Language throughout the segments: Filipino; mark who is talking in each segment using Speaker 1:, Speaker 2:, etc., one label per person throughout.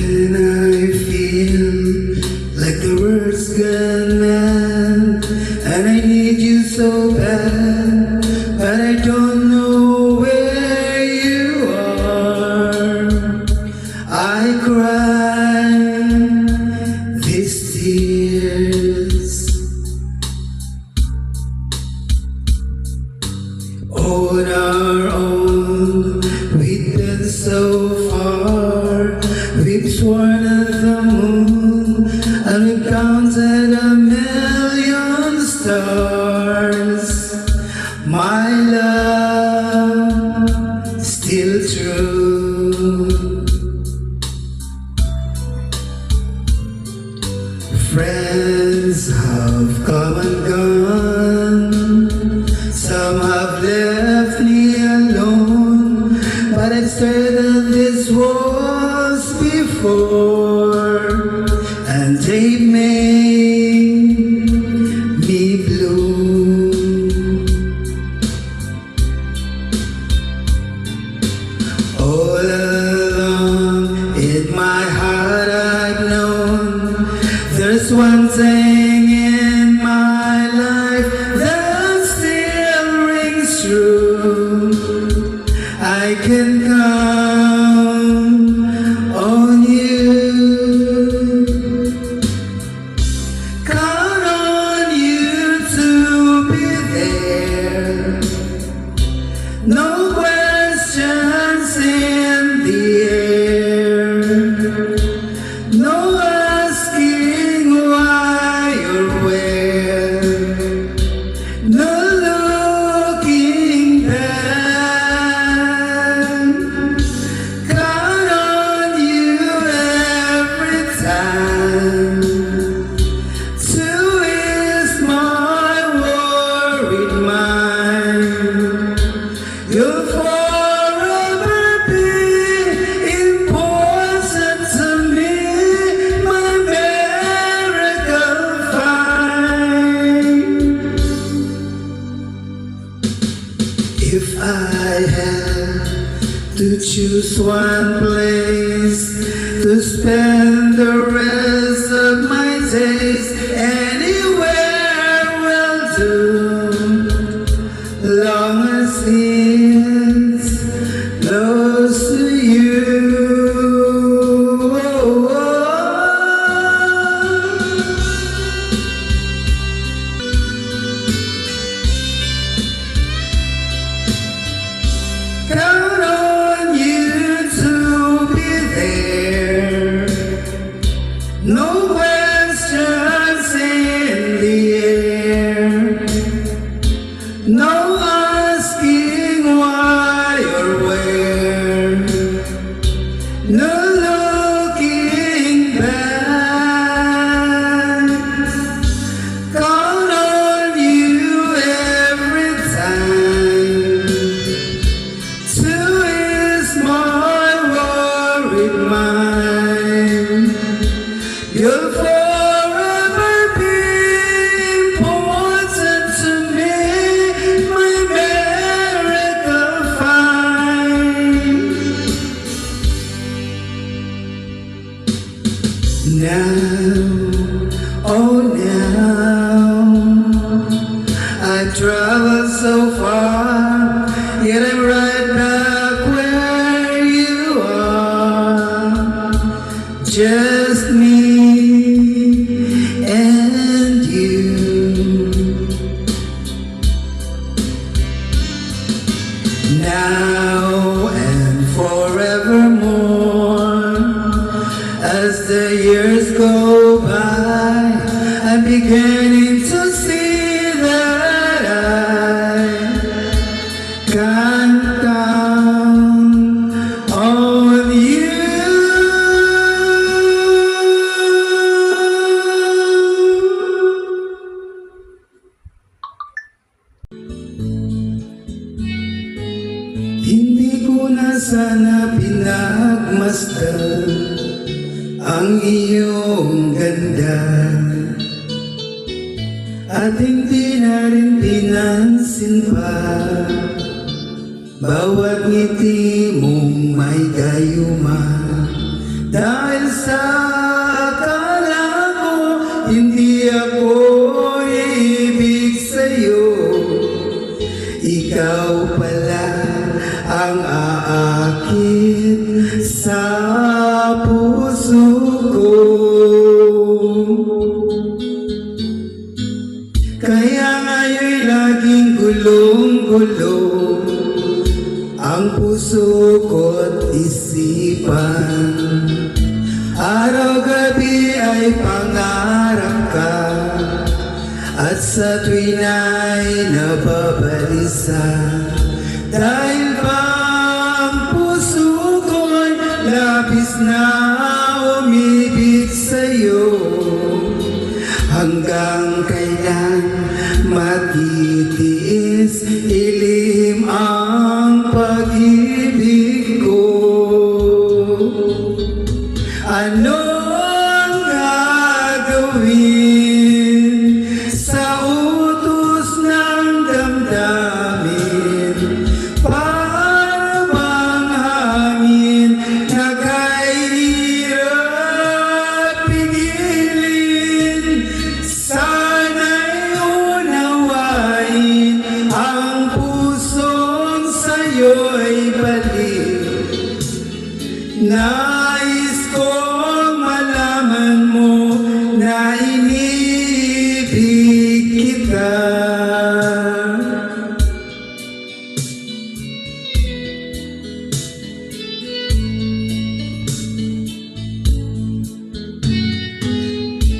Speaker 1: When I feel like the world's gone mad, and I need you so bad, but I don't know where you are. I cry these tears on our own. We've been so far, we've sworn at the moon, and we've counted a million stars. My love, still true. Friends have come and gone, some have left me alone, but I've started this once before, and they made me blue. All along in my heart I've known there's one thing in my life that still rings true. I can count on you, count on you to be there. No questions in the air, no asking why or where, no looking back. Count on you every time to ease my worried mind. You'll forever be important to me, my miracle find. If I had to choose one place to spend the rest of my days, anywhere will do, long as it's close to you. Count on you to be there, no questions in the air, no asking why or where, no looking back. Count on you every time to ease my worried mind. You'll forever be important to me, my miracle find. Now, oh now, I've traveled so far, yet I'm right back where you are. Just me and you. Now and forevermore, as the years go by, I'm beginning to see that I can count on you. Hindi ko na sana pinagmasdan ang iyong ganda, at hindi na rin pinansin pa bawat ngiti mong may gayuma. Dahil sa akala ko, hindi ako ibig sa'yo. Ikaw pala ang aakit sa puso ko. Kaya ngayon'y laging gulong-gulong ang puso ko't isipan. Araw-gabi ay pangarap ka, at sa tuwin ay nababalisa. Dahil ba ang puso ko'y labis na umibig sa'yo. Hanggang kailan matitiis ilim ang pag-ibig ko? Ano ang gagawin sa utos ng damdamin? Para bang hangin na kahirap pigilin? Sana'y unawain ang pusong sa'yo'y balik. Nais kong malaman mo na inibig kita.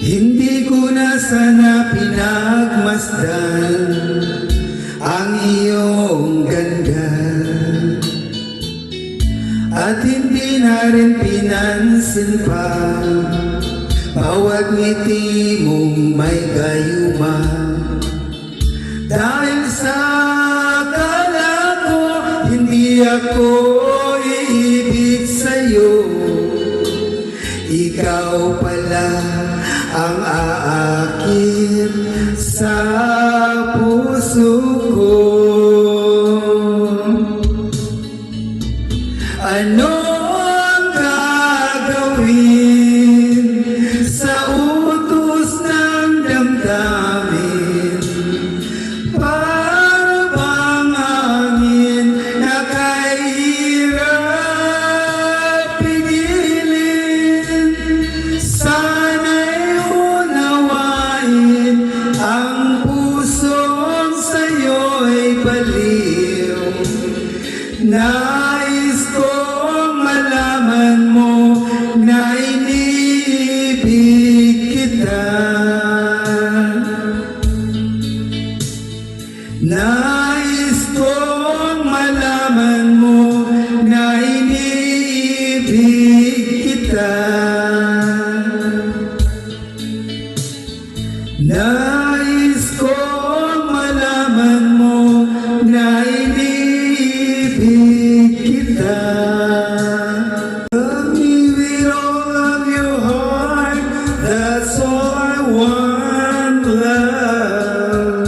Speaker 1: Hindi ko na sana pinagmasdan ang iyong ganda, at hindi na rin pinansin pa bawat ngiti mong may gayuma. Dahil sa akala ko, hindi ako iibig sa'yo. Ikaw pala ang aakit sa puso ko. Ano ang gagawin sa utos ng damdamin? Para bang hangin na kahirap pigilin? Sana'y unawain ang pusong sa'yo'y baliw. Nais kong malaman mo na inibig kita. Nais kong malaman mo na inibig kita. Nais kong malaman mo na inibig kita. Love me with all of your heart, that's all I want, love.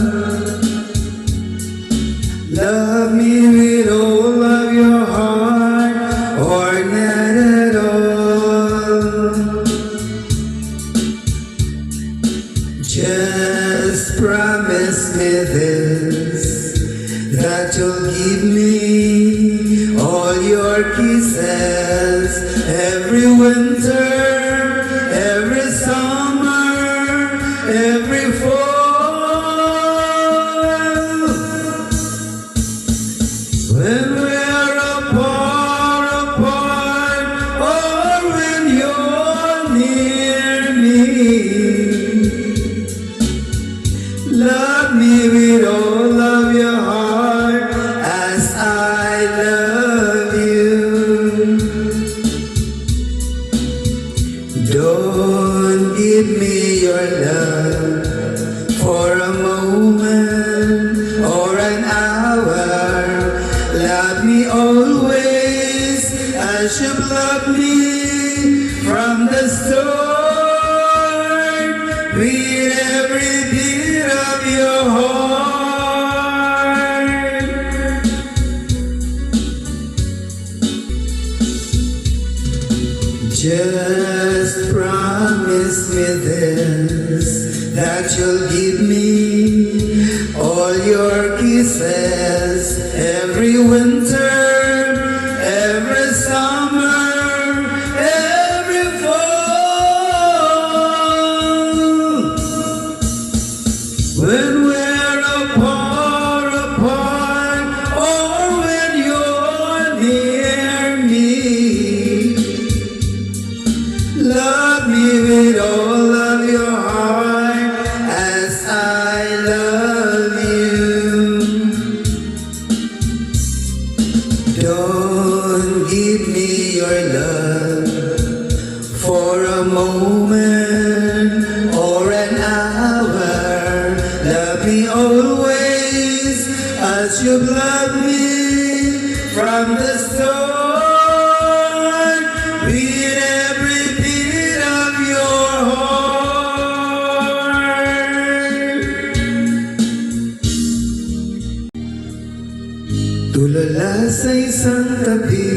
Speaker 1: Love me with all of your heart, or not at all. Just promise me this, that you'll give me all your kisses every winter, every summer, every fall. When we're apart, or when you're near me. Love me with all of your heart as I love you. Don't give me your love for a moment or an hour. Love me always as you've loved me from the start. With every beat of your heart, Just promise me this, that you'll give me all your kisses every winter, every summer, every fall. When we're apart, or when you're near me, love me with all of your heart as I love you. Don't give me your love for a moment or an hour. Love me always as you've loved me from the start. With every beat of your heart. Tulala sa isang tabi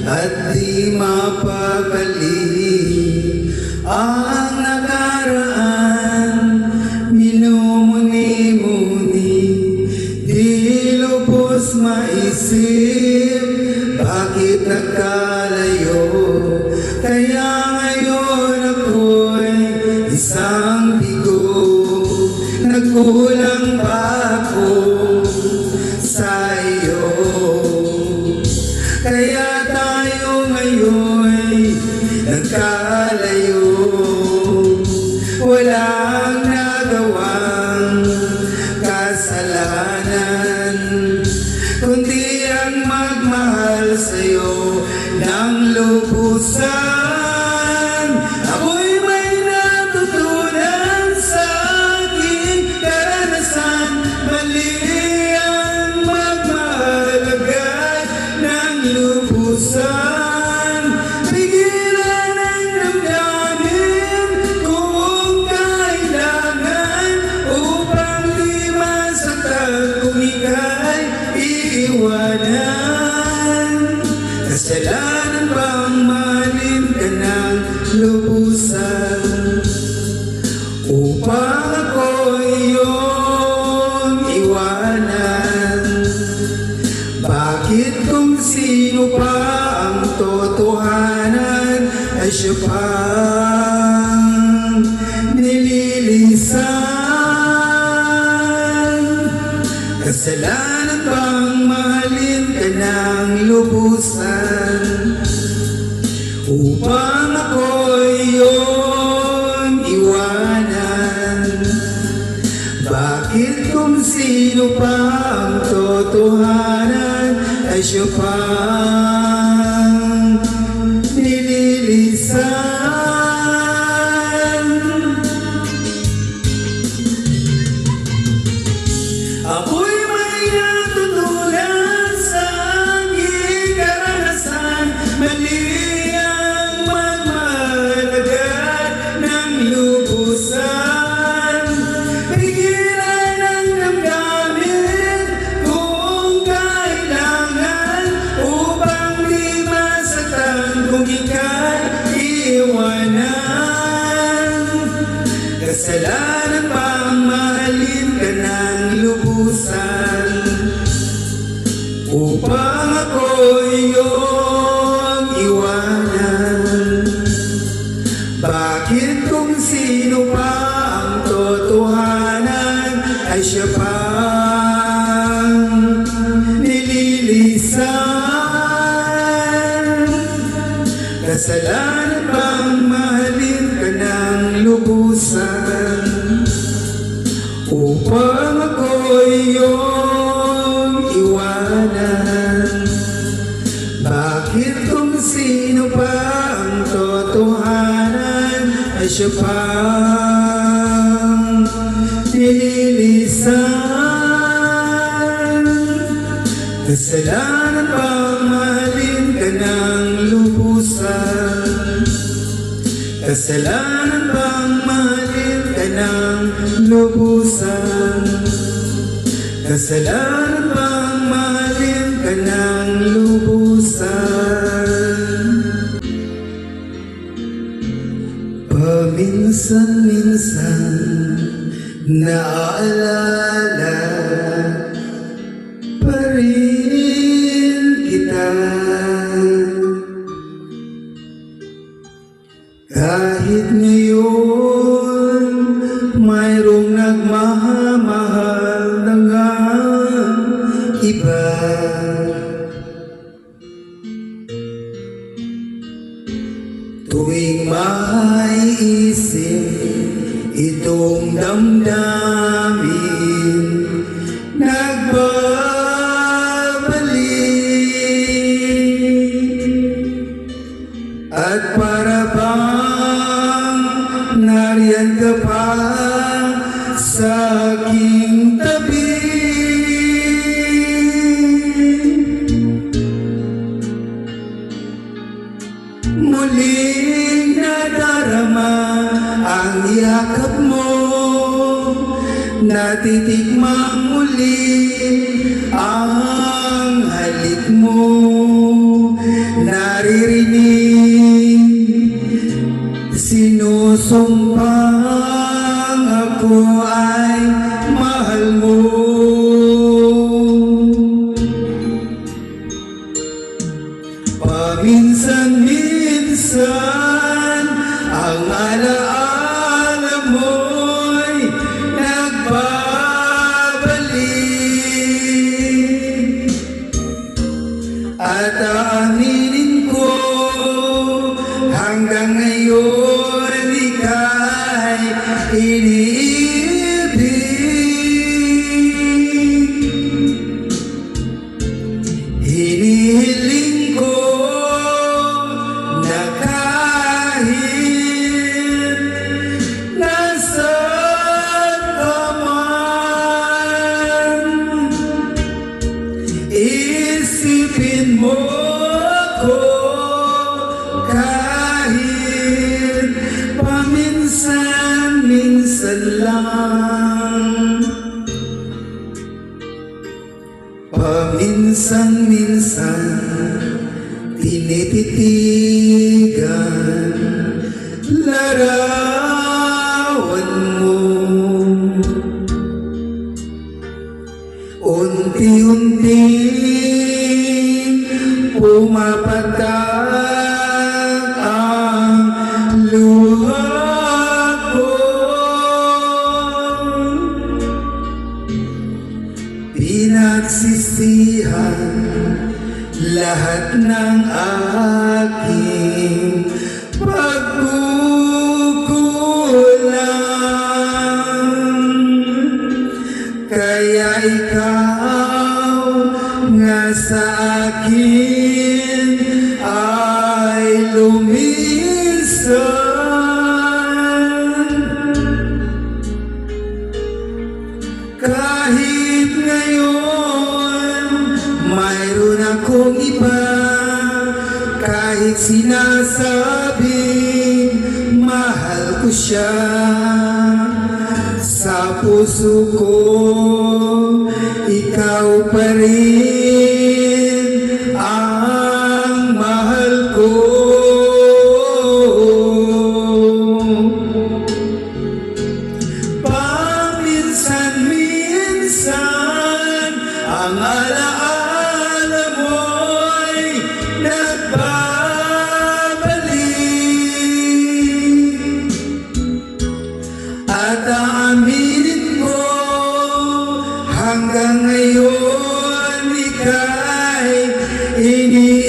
Speaker 1: at di mapakali ang nakaraan. Minumuni-muni, di lubos maisip bakit nagkalayo. Kaya ngayon ako'y isang bigo, nagkulang pa ako sa iyo. Kaya tayo ngayon'y nagkalayo, walang nagawang kasalanan, kundi ang magmahal sa'yo ng lubusan. Ako'y may natutunan sa aking karanasan, mali ang magmahal agad ng lubusan. Pigilan ang damdamin kung kailangan, upang di masaktan kung ika'y iiwanan. Kasalanan bang mahalin ka ng lubusan, upang ako iyong iwanan? Bakit kung sino pa ang totohanan ay siya pang nililisan? Kasalanan bang mahalin ka ng lubusan, upang ako iyong iwanan? Bakit kung sino pa ang totohanan ay siya pang nililisan? Ako'y may natutunan sa aking karanasan, mali ang magmahal agad ng lubusan. Pigilan ang damdamin kung kailangan, upang di masaktan kung ika'y iwanan. Kasalanan bang mahalin ka ng lubusan, upang ako iyong iwanan? Bakit kung sino pa ang totohanan ay siya pang nililisan? Kasalanan bang mahalin ka ng lubusan, upang ako iyong iwanan? Bakit kung sino pa ang totohanan ay siya pang nililisan? Kasalanan bang mahalin ka ng lubusan? Kasalanan bang mahalin ka ng lubusan? Kasalanan bang mahalin ka ng lubusan? Paminsan-minsan naaalala pa rin kita. Kahit ngayon mayroong nagmamahal na nga iba. Tuwing maiisip itong damdamin, nagbabalik. At para bang nariyan ka pa sa aking tabi. Muling nadarama ang yakap mo, natitikmang muli ang halik mo, naririnig sinusumpang ako ay mahal mo. Paminsan-minsan ang alaala mo'y nagbabalik. At aaminin ko hanggang ngayon ika'y iniibig. Hinihiling ko na kahit nasaan ka man, isipin mo ko kahit paminsan-minsan lang. Paminsan-minsan tinititigan larawan mo, unti-unting pumapatak ang luha ko. Pinagsisihan lahat ng aking pagkukulang, kaya ikaw nga sa akin ay lumisan. Kahit ngayon mayroon akong iba, kahit sinasabing mahal ko siya, sa puso ko ikaw pa rin ang mahal ko. Paminsan-minsan ang alaala mo'y nagbabalik. At aaminin ko hanggang ngayon ika'y iniibig.